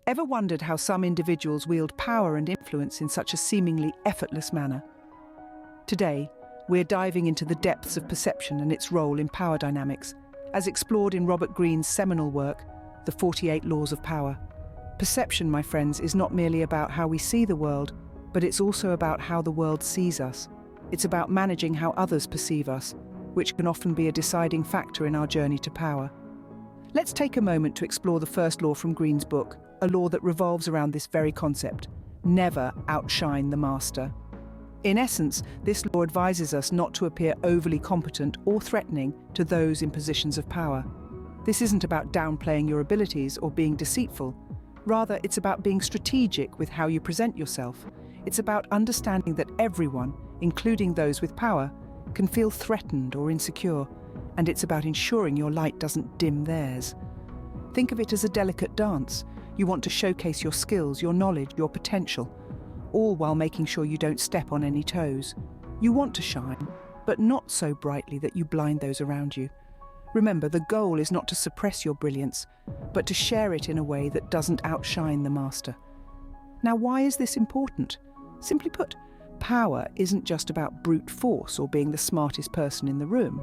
Ever wondered how some individuals wield power and influence in such a seemingly effortless manner? Today, we're diving into the depths of perception and its role in power dynamics, as explored in Robert Greene's seminal work, The 48 Laws of Power. Perception, my friends, is not merely about how we see the world, but it's also about how the world sees us. It's about managing how others perceive us, which can often be a deciding factor in our journey to power. Let's take a moment to explore the first law from Greene's book, a law that revolves around this very concept: never outshine the master. In essence, this law advises us not to appear overly competent or threatening to those in positions of power. This isn't about downplaying your abilities or being deceitful. Rather, it's about being strategic with how you present yourself. It's about understanding that everyone, including those with power, can feel threatened or insecure, and it's about ensuring your light doesn't dim theirs. Think of it as a delicate dance. You want to showcase your skills, your knowledge, your potential, all while making sure you don't step on any toes. You want to shine, but not so brightly that you blind those around you. Remember, the goal is not to suppress your brilliance, but to share it in a way that doesn't outshine the master. Now, why is this important? Simply put, power isn't just about brute force or being the smartest person in the room.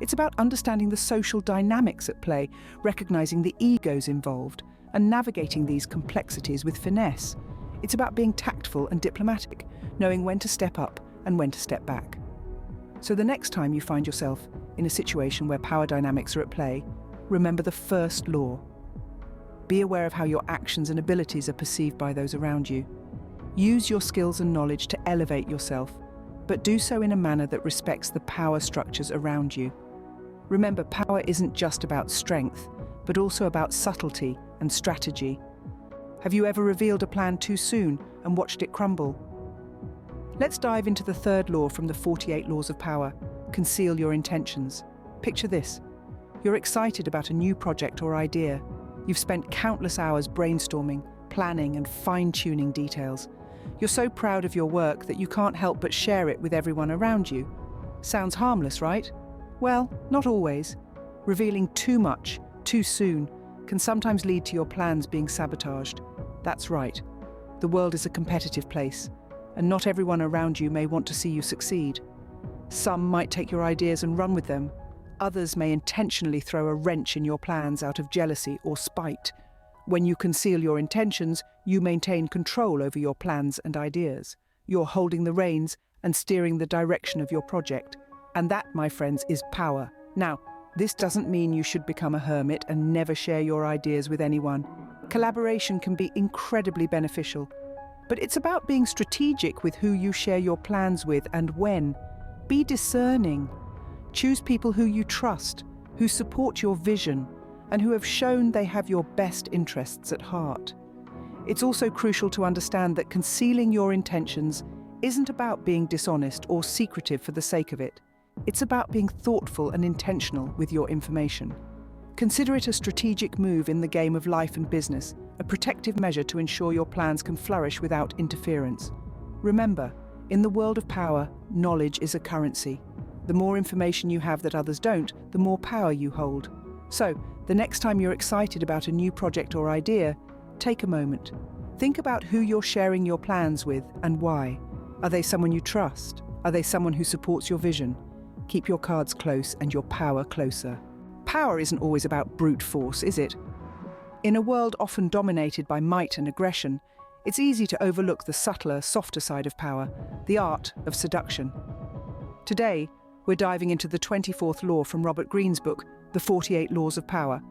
It's about understanding the social dynamics at play, recognizing the egos involved, and navigating these complexities with finesse. It's about being tactful and diplomatic, knowing when to step up and when to step back. So the next time you find yourself in a situation where power dynamics are at play, remember the first law. Be aware of how your actions and abilities are perceived by those around you. Use your skills and knowledge to elevate yourself, but do so in a manner that respects the power structures around you. Remember, power isn't just about strength, but also about subtlety and strategy. Have you ever revealed a plan too soon and watched it crumble? Let's dive into the third law from the 48 Laws of Power: conceal your intentions. Picture this. You're excited about a new project or idea. You've spent countless hours brainstorming, planning, and fine-tuning details. You're so proud of your work that you can't help but share it with everyone around you. Sounds harmless, right? Well, not always. Revealing too much, too soon, can sometimes lead to your plans being sabotaged. That's right. The world is a competitive place, and not everyone around you may want to see you succeed. Some might take your ideas and run with them. Others may intentionally throw a wrench in your plans out of jealousy or spite. When you conceal your intentions, you maintain control over your plans and ideas. You're holding the reins and steering the direction of your project. And that, my friends, is power. Now, this doesn't mean you should become a hermit and never share your ideas with anyone. Collaboration can be incredibly beneficial, but it's about being strategic with who you share your plans with and when. Be discerning. Choose people who you trust, who support your vision, and who have shown they have your best interests at heart. It's also crucial to understand that concealing your intentions isn't about being dishonest or secretive for the sake of it. It's about being thoughtful and intentional with your information. Consider it a strategic move in the game of life and business, a protective measure to ensure your plans can flourish without interference. Remember, in the world of power, knowledge is a currency. The more information you have that others don't, the more power you hold. So, the next time you're excited about a new project or idea, take a moment. Think about who you're sharing your plans with and why. Are they someone you trust? Are they someone who supports your vision? Keep your cards close and your power closer. Power isn't always about brute force, is it? In a world often dominated by might and aggression, it's easy to overlook the subtler, softer side of power, the art of seduction. Today, we're diving into the 24th law from Robert Greene's book, The 48 Laws of Power.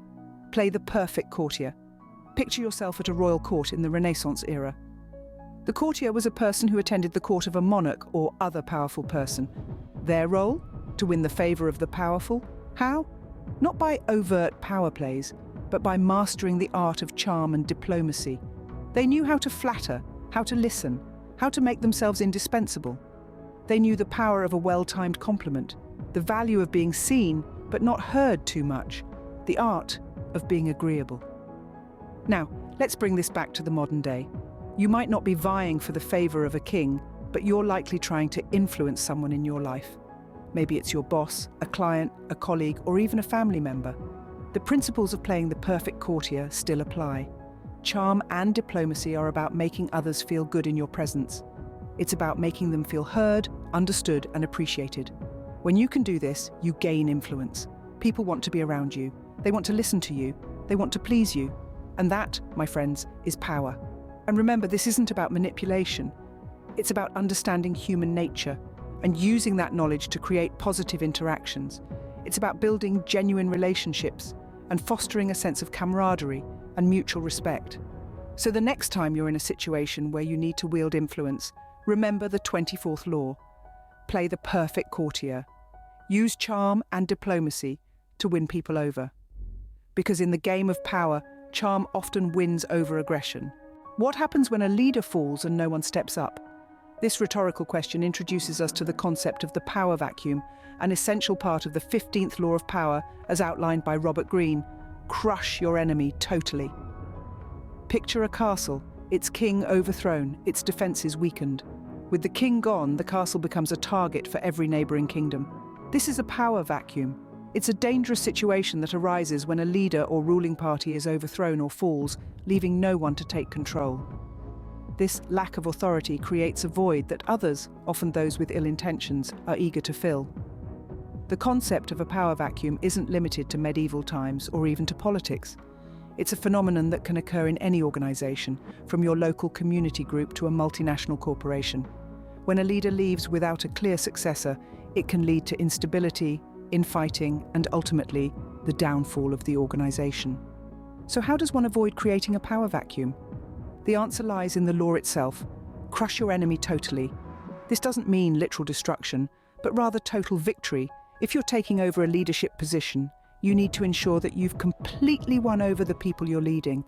Play the perfect courtier. Picture yourself at a royal court in the Renaissance era. The courtier was a person who attended the court of a monarch or other powerful person. Their role? To win the favor of the powerful. How? Not by overt power plays, but by mastering the art of charm and diplomacy. They knew how to flatter, how to listen, how to make themselves indispensable. They knew the power of a well-timed compliment, the value of being seen but not heard too much, the art of being agreeable. Now, let's bring this back to the modern day. You might not be vying for the favor of a king, but you're likely trying to influence someone in your life. Maybe it's your boss, a client, a colleague, or even a family member. The principles of playing the perfect courtier still apply. charm and diplomacy are about making others feel good in your presence. It's about making them feel heard, understood, and appreciated. When you can do this, you gain influence. People want to be around you. They want to listen to you. They want to please you. And that, my friends, is power. And remember, this isn't about manipulation. It's about understanding human nature and using that knowledge to create positive interactions. It's about building genuine relationships and fostering a sense of camaraderie and mutual respect. So the next time you're in a situation where you need to wield influence, remember the 24th law. Play the perfect courtier. Use charm and diplomacy to win people over. Because in the game of power, charm often wins over aggression. What happens when a leader falls and no one steps up? This rhetorical question introduces us to the concept of the power vacuum, an essential part of the 15th law of power as outlined by Robert Greene. Crush your enemy totally. Picture a castle, its king overthrown, its defences weakened. With the king gone, the castle becomes a target for every neighbouring kingdom. This is a power vacuum. It's a dangerous situation that arises when a leader or ruling party is overthrown or falls, leaving no one to take control. This lack of authority creates a void that others, often those with ill intentions, are eager to fill. The concept of a power vacuum isn't limited to medieval times or even to politics. It's a phenomenon that can occur in any organisation, from your local community group to a multinational corporation. When a leader leaves without a clear successor, it can lead to instability, infighting, and ultimately, the downfall of the organisation. So how does one avoid creating a power vacuum? The answer lies in the law itself. Crush your enemy totally. This doesn't mean literal destruction, but rather total victory. If you're taking over a leadership position, you need to ensure that you've completely won over the people you're leading.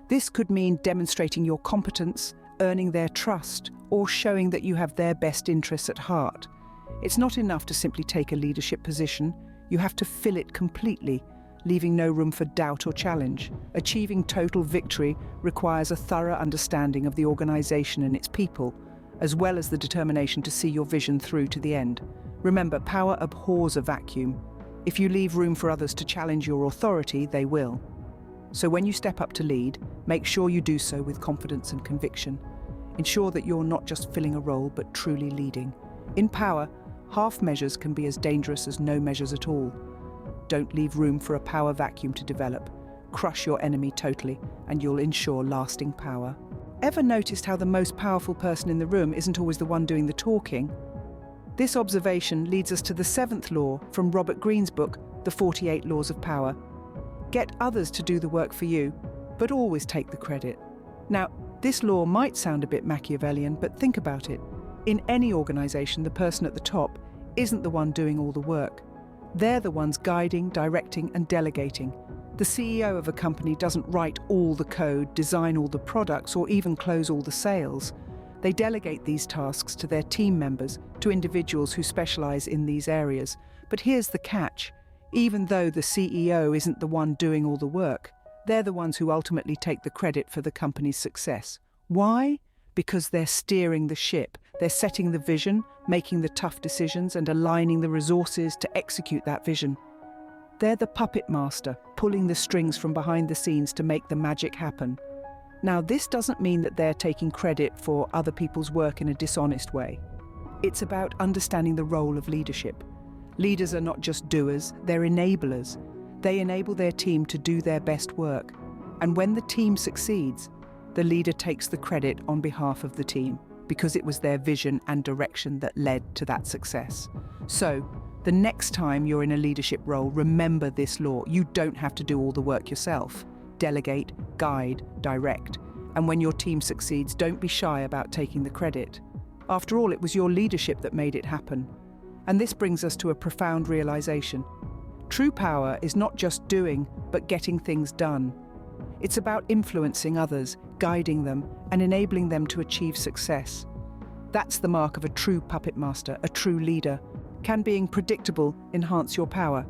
This could mean demonstrating your competence, earning their trust, or showing that you have their best interests at heart. It's not enough to simply take a leadership position. You have to fill it completely, leaving no room for doubt or challenge. Achieving total victory requires a thorough understanding of the organisation and its people, as well as the determination to see your vision through to the end. Remember, power abhors a vacuum. If you leave room for others to challenge your authority, they will. So when you step up to lead, make sure you do so with confidence and conviction. Ensure that you're not just filling a role, but truly leading. In power, half measures can be as dangerous as no measures at all. Don't leave room for a power vacuum to develop. Crush your enemy totally, and you'll ensure lasting power. Ever noticed how the most powerful person in the room isn't always the one doing the talking? This observation leads us to the 7th law from Robert Greene's book, The 48 Laws of Power. Get others to do the work for you, but always take the credit. Now, this law might sound a bit Machiavellian, but think about it. In any organisation, the person at the top isn't the one doing all the work. They're the ones guiding, directing, and delegating. The CEO of a company doesn't write all the code, design all the products, or even close all the sales. They delegate these tasks to their team members, to individuals who specialise in these areas. But here's the catch. Even though the CEO isn't the one doing all the work, they're the ones who ultimately take the credit for the company's success. Why? Because they're steering the ship. They're setting the vision, making the tough decisions, and aligning the resources to execute that vision. They're the puppet master, pulling the strings from behind the scenes to make the magic happen. Now, this doesn't mean that they're taking credit for other people's work in a dishonest way. It's about understanding the role of leadership. Leaders are not just doers, they're enablers. They enable their team to do their best work. And when the team succeeds, the leader takes the credit on behalf of the team, because it was their vision and direction that led to that success. So, the next time you're in a leadership role, remember this law. You don't have to do all the work yourself. Delegate, guide, direct. And when your team succeeds, don't be shy about taking the credit. After all, it was your leadership that made it happen. And this brings us to a profound realization. True power is not just doing, but getting things done. It's about influencing others, guiding them, and enabling them to achieve success. That's the mark of a true puppet master, a true leader. Can being predictable enhance your power?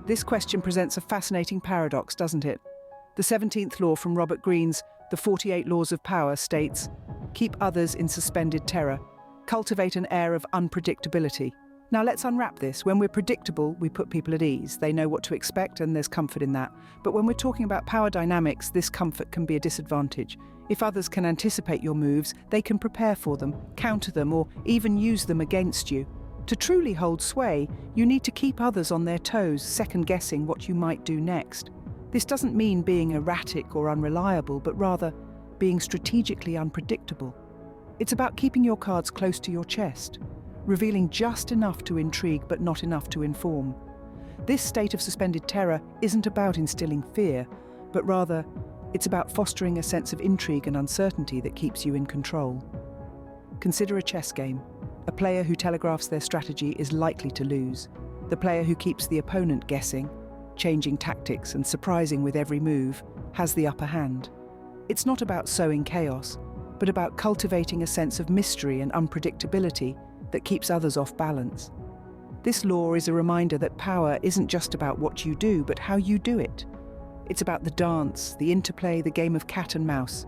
This question presents a fascinating paradox, doesn't it? The 17th law from Robert Greene's The 48 Laws of Power states, keep others in suspended terror, cultivate an air of unpredictability. Now let's unwrap this. When we're predictable, we put people at ease. They know what to expect and there's comfort in that. But when we're talking about power dynamics, this comfort can be a disadvantage. If others can anticipate your moves, they can prepare for them, counter them, or even use them against you. To truly hold sway, you need to keep others on their toes, second-guessing what you might do next. This doesn't mean being erratic or unreliable, but rather being strategically unpredictable. It's about keeping your cards close to your chest, revealing just enough to intrigue but not enough to inform. This state of suspended terror isn't about instilling fear, but rather it's about fostering a sense of intrigue and uncertainty that keeps you in control. Consider a chess game. A player who telegraphs their strategy is likely to lose. The player who keeps the opponent guessing, changing tactics and surprising with every move, has the upper hand. It's not about sowing chaos, but about cultivating a sense of mystery and unpredictability that keeps others off balance. This law is a reminder that power isn't just about what you do, but how you do it. It's about the dance, the interplay, the game of cat and mouse.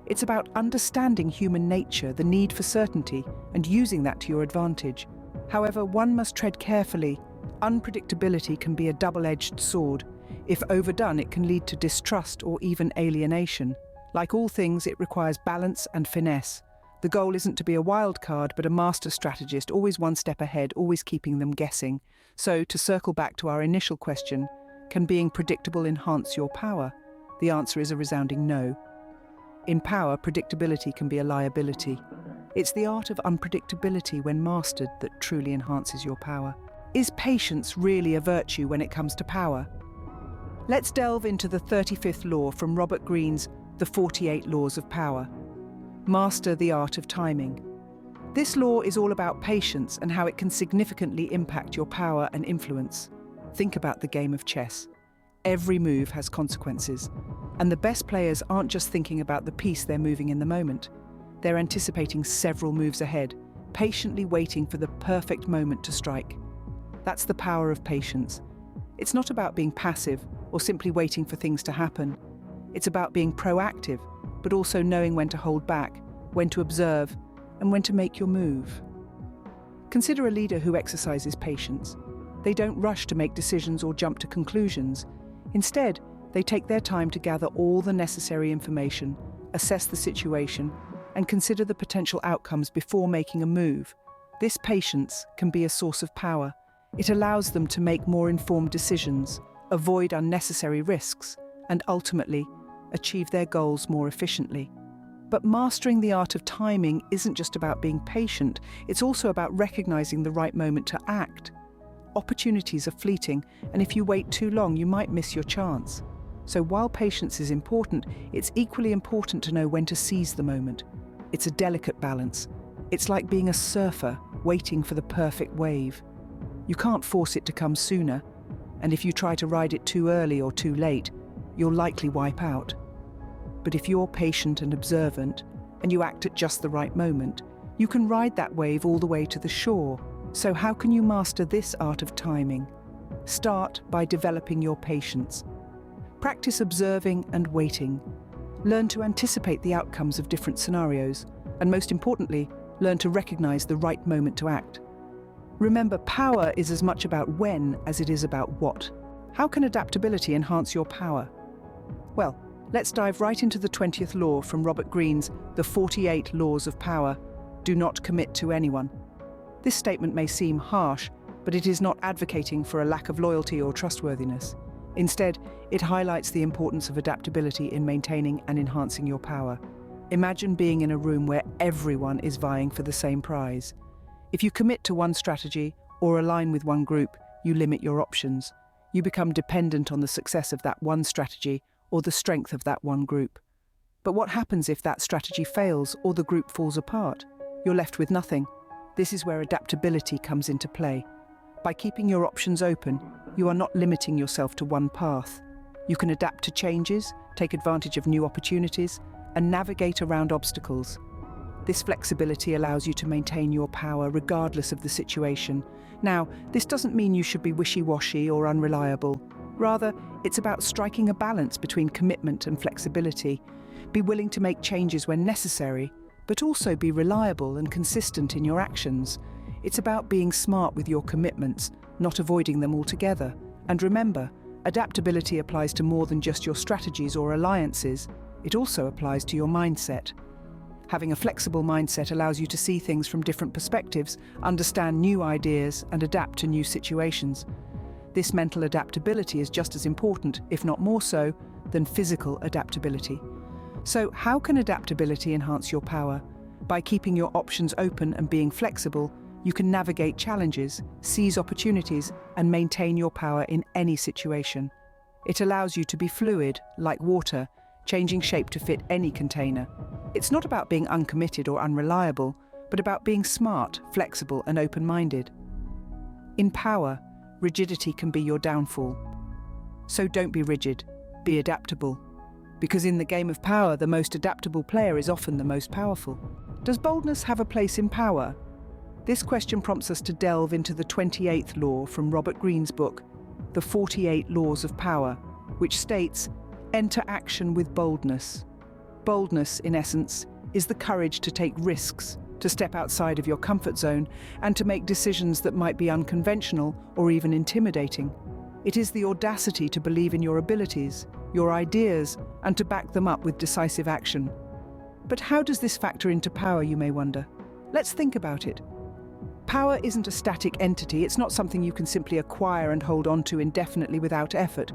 It's about understanding human nature, the need for certainty, and using that to your advantage. However, one must tread carefully. Unpredictability can be a double-edged sword. If overdone, it can lead to distrust or even alienation. Like all things, it requires balance and finesse. The goal isn't to be a wild card, but a master strategist, always one step ahead, always keeping them guessing. So, to circle back to our initial question, can being predictable enhance your power? The answer is a resounding no. In power, predictability can be a liability. It's the art of unpredictability when mastered that truly enhances your power. Is patience really a virtue when it comes to power? Let's delve into the 35th law from Robert Greene's The 48 Laws of Power. Master the art of timing. This law is all about patience and how it can significantly impact your power and influence. Think about the game of chess. Every move has consequences, and the best players aren't just thinking about the piece they're moving in the moment. They're anticipating several moves ahead, patiently waiting for the perfect moment to strike. That's the power of patience. It's not about being passive or simply waiting for things to happen. It's about being proactive, but also knowing when to hold back, when to observe, and when to make your move. Consider a leader who exercises patience. They don't rush to make decisions or jump to conclusions. Instead, they take their time to gather all the necessary information, assess the situation, and consider the potential outcomes before making a move. This patience can be a source of power. It allows them to make more informed decisions, avoid unnecessary risks, and ultimately achieve their goals more efficiently. But mastering the art of timing isn't just about being patient, it's also about recognizing the right moment to act. Opportunities are fleeting, and if you wait too long, you might miss your chance. So while patience is important, it's equally important to know when to seize the moment. It's a delicate balance. It's like being a surfer, waiting for the perfect wave. You can't force it to come sooner, and if you try to ride it too early or too late, you'll likely wipe out. But if you're patient and observant, and you act at just the right moment, you can ride that wave all the way to the shore. So how can you master this art of timing? Start by developing your patience. Practice observing and waiting. Learn to anticipate the outcomes of different scenarios, and most importantly, learn to recognize the right moment to act. Remember, power is as much about when as it is about what. How can adaptability enhance your power? Well, let's dive right into the 20th law from Robert Greene's The 48 Laws of Power. Do not commit to anyone. This statement may seem harsh, but it is not advocating for a lack of loyalty or trustworthiness. Instead, it highlights the importance of adaptability in maintaining and enhancing your power. Imagine being in a room where everyone is vying for the same prize. If you commit to one strategy or align with one group, you limit your options. You become dependent on the success of that one strategy or the strength of that one group. But what happens if that strategy fails or the group falls apart? You're left with nothing. This is where adaptability comes into play. By keeping your options open, you are not limiting yourself to one path. You can adapt to changes, take advantage of new opportunities, and navigate around obstacles. This flexibility allows you to maintain your power regardless of the situation. Now, this doesn't mean you should be wishy-washy or unreliable. Rather, it's about striking a balance between commitment and flexibility. Be willing to make changes when necessary, but also be reliable and consistent in your actions. It's about being smart with your commitments, not avoiding them altogether. And remember, adaptability applies to more than just your strategies or alliances. It also applies to your mindset. Having a flexible mindset allows you to see things from different perspectives, understand new ideas, and adapt to new situations. This mental adaptability is just as important, if not more so, than physical adaptability. So, how can adaptability enhance your power? By keeping your options open and being flexible, you can navigate challenges, seize opportunities, and maintain your power in any situation. It allows you to be fluid, like water, changing shape to fit any container. It's not about being uncommitted or unreliable, but about being smart, flexible, and open-minded. In power, rigidity can be your downfall. So don't be rigid, be adaptable. Because in the game of power, the most adaptable player is often the most powerful. Does boldness have a place in power? This question prompts us to delve into the 28th law from Robert Greene's book, The 48 Laws of Power, which states, "Enter action with boldness." Boldness, in essence, is the courage to take risks, to step outside of your comfort zone, and to make decisions that might be unconventional or even intimidating. It is the audacity to believe in your abilities, your ideas, and to back them up with decisive action. But how does this factor into power, you may wonder? Let's think about it. Power isn't a static entity. It's not something you can simply acquire and hold on to indefinitely without effort.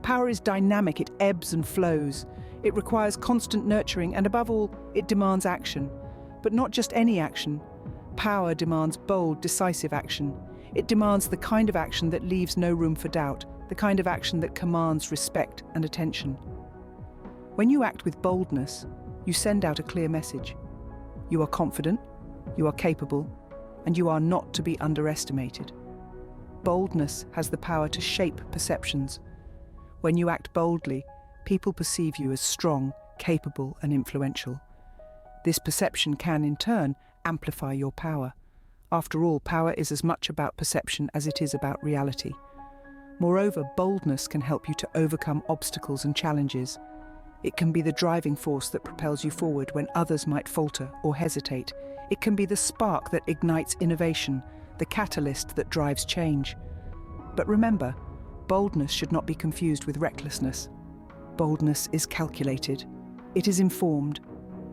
Power is dynamic, it ebbs and flows. It requires constant nurturing, and above all, it demands action. But not just any action. Power demands bold, decisive action. It demands the kind of action that leaves no room for doubt, the kind of action that commands respect and attention. When you act with boldness, you send out a clear message. You are confident, you are capable, and you are not to be underestimated. Boldness has the power to shape perceptions. When you act boldly, people perceive you as strong, capable, and influential. This perception can, in turn, amplify your power. After all, power is as much about perception as it is about reality. Moreover, boldness can help you to overcome obstacles and challenges. It can be the driving force that propels you forward when others might falter or hesitate. It can be the spark that ignites innovation, the catalyst that drives change. But remember, boldness should not be confused with recklessness. Boldness is calculated. It is informed.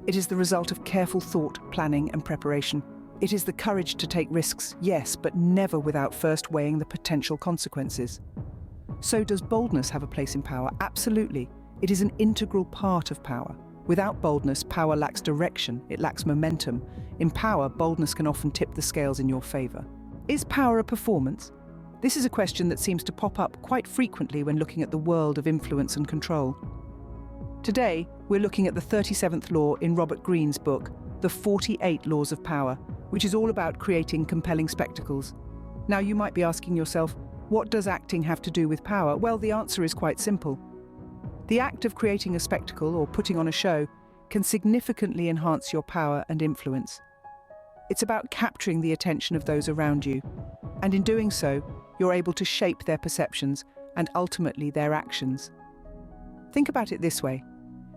It is the result of careful thought, planning, and preparation. It is the courage to take risks, yes, but never without first weighing the potential consequences. So does boldness have a place in power? Absolutely. It is an integral part of power. Without boldness, power lacks direction, it lacks momentum. In power, boldness can often tip the scales in your favor. Is power a performance? This is a question that seems to pop up quite frequently when looking at the world of influence and control. Today, we're looking at the 37th law in Robert Greene's book, The 48 Laws of Power, which is all about creating compelling spectacles. Now, you might be asking yourself, what does acting have to do with power? Well, the answer is quite simple. The act of creating a spectacle or putting on a show can significantly enhance your power and influence. It's about capturing the attention of those around you, and in doing so, you're able to shape their perceptions and ultimately their actions. Think about it this way.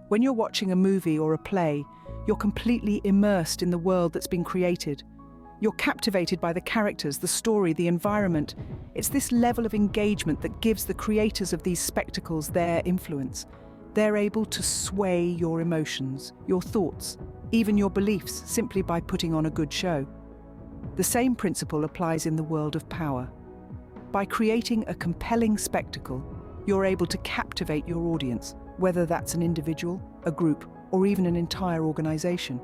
When you're watching a movie or a play, you're completely immersed in the world that's been created. You're captivated by the characters, the story, the environment. It's this level of engagement that gives the creators of these spectacles their influence. They're able to sway your emotions, your thoughts, even your beliefs, simply by putting on a good show. The same principle applies in the world of power. By creating a compelling spectacle, you're able to captivate your audience, whether that's an individual, a group, or even an entire organization.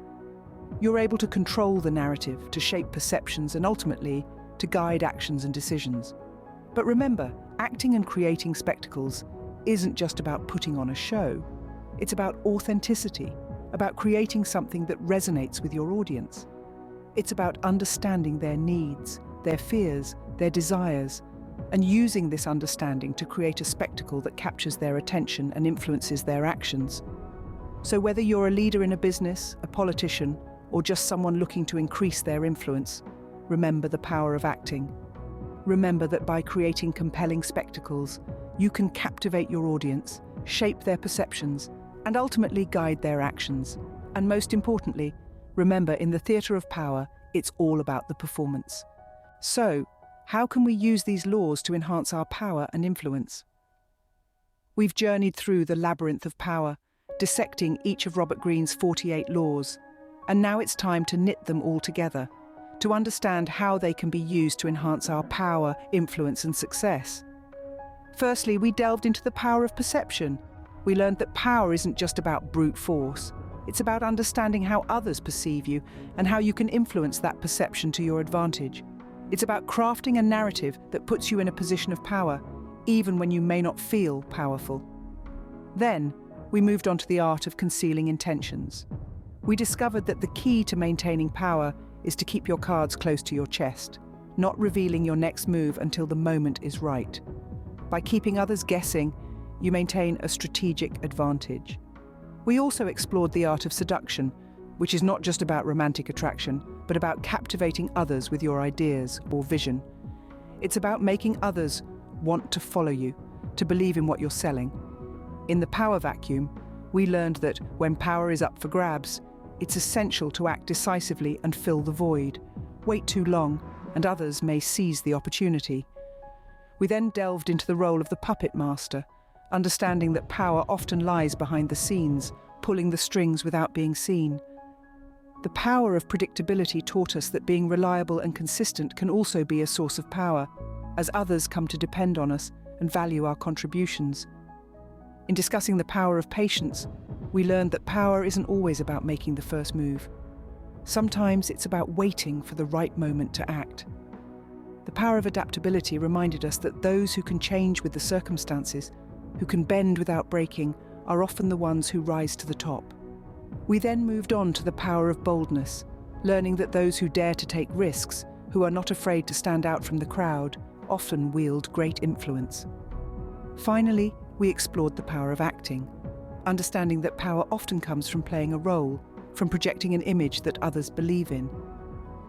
You're able to control the narrative, to shape perceptions, and ultimately, to guide actions and decisions. But remember, acting and creating spectacles isn't just about putting on a show. It's about authenticity, about creating something that resonates with your audience. It's about understanding their needs, their fears, their desires, and using this understanding to create a spectacle that captures their attention and influences their actions. So whether you're a leader in a business, a politician, or just someone looking to increase their influence, remember the power of acting. Remember that by creating compelling spectacles, you can captivate your audience, shape their perceptions, and ultimately guide their actions. And most importantly, remember, in the theatre of power, it's all about the performance. So, how can we use these laws to enhance our power and influence? We've journeyed through the labyrinth of power, dissecting each of Robert Greene's 48 laws, and now it's time to knit them all together, to understand how they can be used to enhance our power, influence, and success. Firstly, we delved into the power of perception. We learned that power isn't just about brute force. It's about understanding how others perceive you and how you can influence that perception to your advantage. It's about crafting a narrative that puts you in a position of power, even when you may not feel powerful. Then, we moved on to the art of concealing intentions. We discovered that the key to maintaining power is to keep your cards close to your chest, not revealing your next move until the moment is right. By keeping others guessing, you maintain a strategic advantage. We also explored the art of seduction, which is not just about romantic attraction, but about captivating others with your ideas or vision. It's about making others want to follow you, to believe in what you're selling. In the power vacuum, we learned that when power is up for grabs, it's essential to act decisively and fill the void. Wait too long, and others may seize the opportunity. We then delved into the role of the puppet master, understanding that power often lies behind the scenes, pulling the strings without being seen. The power of predictability taught us that being reliable and consistent can also be a source of power, as others come to depend on us and value our contributions. In discussing the power of patience, we learned that power isn't always about making the first move. Sometimes it's about waiting for the right moment to act. The power of adaptability reminded us that those who can change with the circumstances, who can bend without breaking, are often the ones who rise to the top. We then moved on to the power of boldness, learning that those who dare to take risks, who are not afraid to stand out from the crowd, often wield great influence. Finally, we explored the power of acting, understanding that power often comes from playing a role, from projecting an image that others believe in.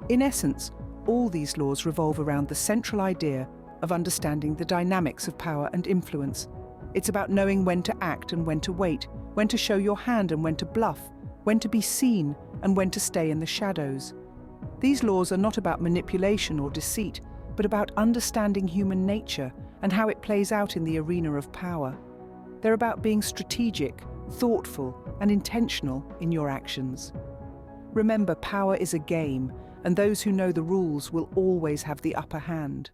In essence, all these laws revolve around the central idea of understanding the dynamics of power and influence. It's about knowing when to act and when to wait, when to show your hand and when to bluff, when to be seen and when to stay in the shadows. These laws are not about manipulation or deceit, but about understanding human nature and how it plays out in the arena of power. They're about being strategic, thoughtful, and intentional in your actions. Remember, power is a game, and those who know the rules will always have the upper hand.